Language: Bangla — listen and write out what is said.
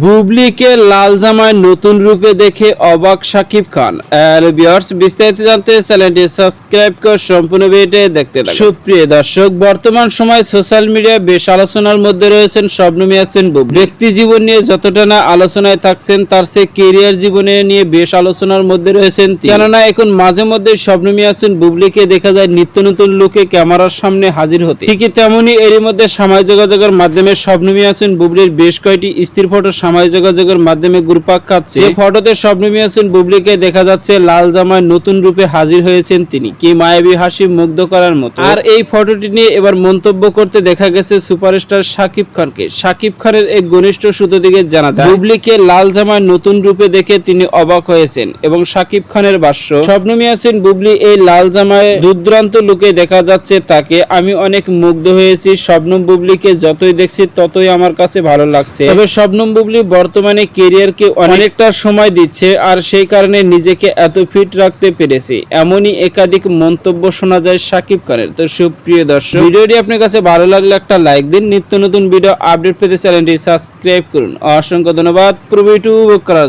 বুবলিকে লাল জামায় নতুন রূপে দেখে অবাক শাকিব খান। ভিউয়ার্স, বিস্তারিত জানতে চ্যানেলটি সাবস্ক্রাইব করে সম্পূর্ণ ভিডিওটি দেখতে থাকুন। সুপ্রিয় দর্শক, বর্তমান সময় সোশ্যাল মিডিয়ায় বেশ আলোচনার মধ্যে রয়েছেন শবনম ইয়াসমিন বুবলি। ব্যক্তি জীবন নিয়ে যতটা না আলোচনায় থাকছেন, তার চেয়ে কেরিয়ার জীবনে নিয়ে বেশ আলোচনার মধ্যে রয়েছেন তিনি। কেননা এখন মাঝে মধ্যে শবনম ইয়াসমিন বুবলিকে দেখা যায় নিত্য নতুন লুকে ক্যামেরার সামনে হাজির হতে। ঠিকই তেমনি এরই মধ্যে সামাজিক যোগাযোগের মাধ্যমে শবনম ইয়াসমিন বুবলির বেশ কয়েকটি স্থির ফটো সামাজিক যোগাযোগের মাধ্যমে ঘুরপাক খাচ্ছে। এই ফটোতে শবনম ইয়াসমিন বুবলিকে দেখা যাচ্ছে লাল জামায় নতুন রূপে হাজির হয়েছেন তিনি, কি মায়াবী হাসি মুগ্ধ করার মতো। আর এই ফটোটি নিয়ে এবার মন্তব্য করতে দেখা গেছে সুপারস্টার শাকিব খানকে। শাকিব খানের এক ঘনিষ্ঠ সূত্র থেকে জানা যায়, বুবলিকে লাল জামায় নতুন রূপে দেখে তিনি অবাক হয়েছেন। এবং শাকিব খানের ভাষ্য, শবনম ইয়াসমিন বুবলি এই লাল জামায় দুর্দান্ত লুকে দেখা যাচ্ছে তাকে। আমি অনেক মুগ্ধ হয়েছি। শবনম বুবলিকে যতই দেখছি ততই আমার কাছে ভালো লাগছে। তবে শবনম বুবলি বর্তমানে ক্যারিয়ারকে অনেকটা সময় দিচ্ছে, আর সেই কারণে নিজেকে এত ফিট রাখতে পেরেছে। এমনই একাধিক মন্তব্য শোনা যায় শাকিব খানের। তো সুপ্রিয় দর্শক, ভিডিওটি আপনার কাছে ভালো লাগলে একটা লাইক দিন। নিত্য নতুন ভিডিও আপডেট পেতে চ্যানেলটি সাবস্ক্রাইব করুন। অসংখ্য ধন্যবাদ পুরো ভিডিওটি উপভোগ করার